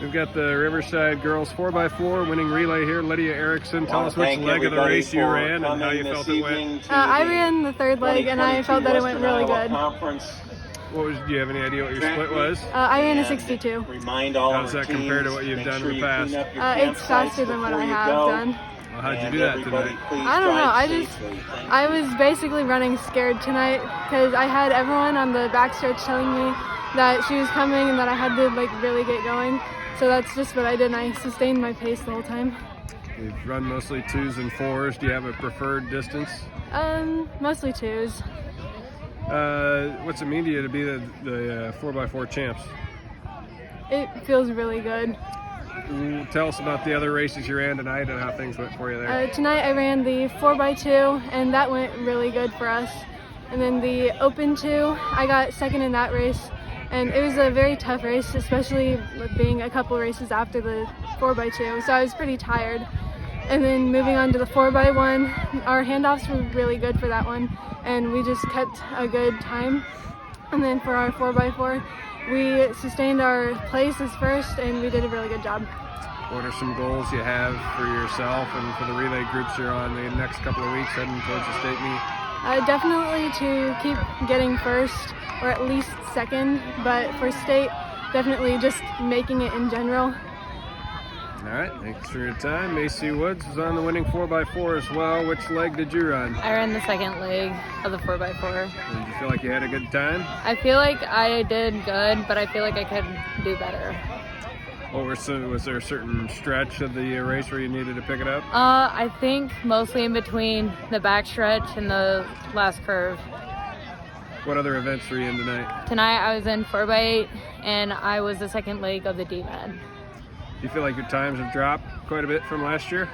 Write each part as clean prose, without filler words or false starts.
We've got the Riverside girls 4x4 winning relay here. Lydia Erickson, tell us which leg of the race you ran and how you felt it went. I ran the third leg and I felt that it went really good. Do you have any idea what your split was? I ran a 62. How does that compare to what you've done in the past? It's faster than what I have done. Well, how'd you do that tonight? I don't know. I was basically running scared tonight because I had everyone on the backstretch telling me that she was coming and that I had to really get going. So that's just what I did, and I sustained my pace the whole time. You've run mostly 2s and 4s. Do you have a preferred distance? Mostly 2s. What's it mean to you to be the 4x4 champs? It feels really good. Tell us about the other races you ran tonight and how things went for you there. Tonight I ran the 4x2, and that went really good for us. And then the Open 2, I got second in that race. And it was a very tough race, especially with being a couple races after the 4x2, so I was pretty tired. And then moving on to the 4x1, our handoffs were really good for that one, and we just kept a good time. And then for our 4x4, we sustained our place as first, and we did a really good job. What are some goals you have for yourself and for the relay groups you're on the next couple of weeks heading towards the state meet? Definitely to keep getting first, or at least second, but for state, definitely just making it in general. All right, thanks for your time. Macy Woods was on the winning 4x4 as well. Which leg did you run? I ran the second leg of the 4x4. Did you feel like you had a good time? I feel like I did good, but I feel like I could do better. Was there a certain stretch of the race where you needed to pick it up? I think mostly in between the back stretch and the last curve. What other events were you in tonight? Tonight I was in 4x8 and I was the second leg of the D-Med. Do you feel like your times have dropped quite a bit from last year?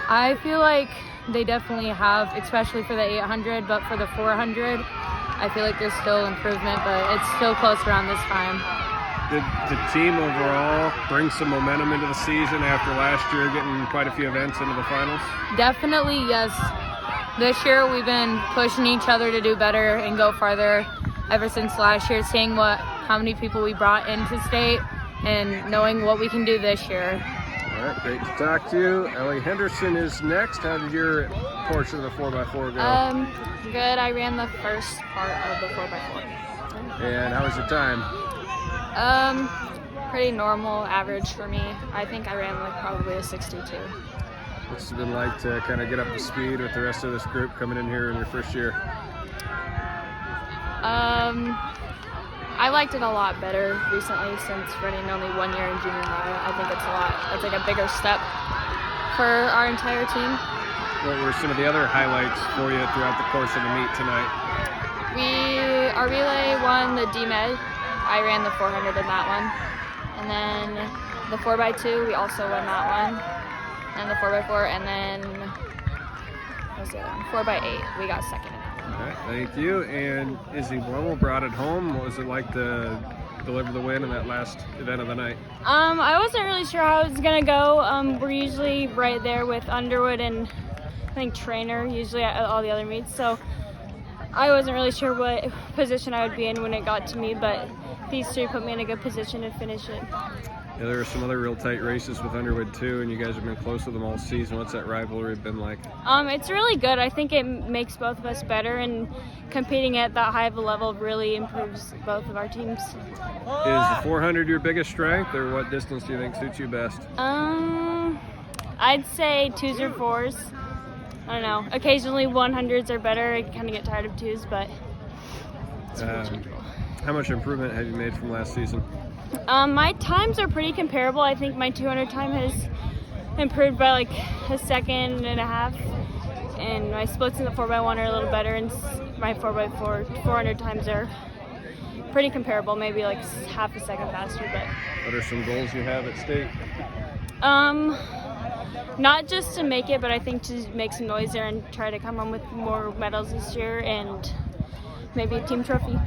I feel like they definitely have, especially for the 800, but for the 400, I feel like there's still improvement, but it's still close around this time. Did the team overall bring some momentum into the season after last year getting quite a few events into the finals? Definitely, yes. This year we've been pushing each other to do better and go farther ever since last year, seeing how many people we brought into state and knowing what we can do this year. All right, great to talk to you. Ellie Henderson is next. How did your portion of the 4x4 go? Good. I ran the first part of the 4x4. And how was your time? Pretty normal, average for me. I think I ran probably a 62. What's it been like to kind of get up to speed with the rest of this group coming in here in your first year? I liked it a lot better recently since running only 1 year in junior high. I think it's a bigger step for our entire team. What were some of the other highlights for you throughout the course of the meet tonight? Our relay won the D-Med. I ran the 400 in that one. And then the 4x2, we also won that one. And the 4x4, and then what was the other one? 4x8, we got second in that one. All right, thank you. And Izzy Blumel brought it home. What was it like to deliver the win in that last event of the night? I wasn't really sure how it was gonna go. We're usually right there with Underwood and I think Trainer, usually at all the other meets. So I wasn't really sure what position I would be in when it got to me, but these three put me in a good position to finish it. Yeah, there are some other real tight races with Underwood too, and you guys have been close with them all season. What's that rivalry been like? It's really good. I think it makes both of us better, and competing at that high of a level really improves both of our teams. Is the 400 your biggest strength, or what distance do you think suits you best? I'd say 2s or 4s. I don't know. Occasionally 100s are better. I kind of get tired of 2s, but it's interchangeable. How much improvement have you made from last season? My times are pretty comparable. I think my 200 time has improved by like a second and a half, and my splits in the 4x1 are a little better, and my 4x4 400 times are pretty comparable, maybe like half a second faster. But what are some goals you have at state? Not just to make it, but I think to make some noise there and try to come home with more medals this year and maybe a team trophy.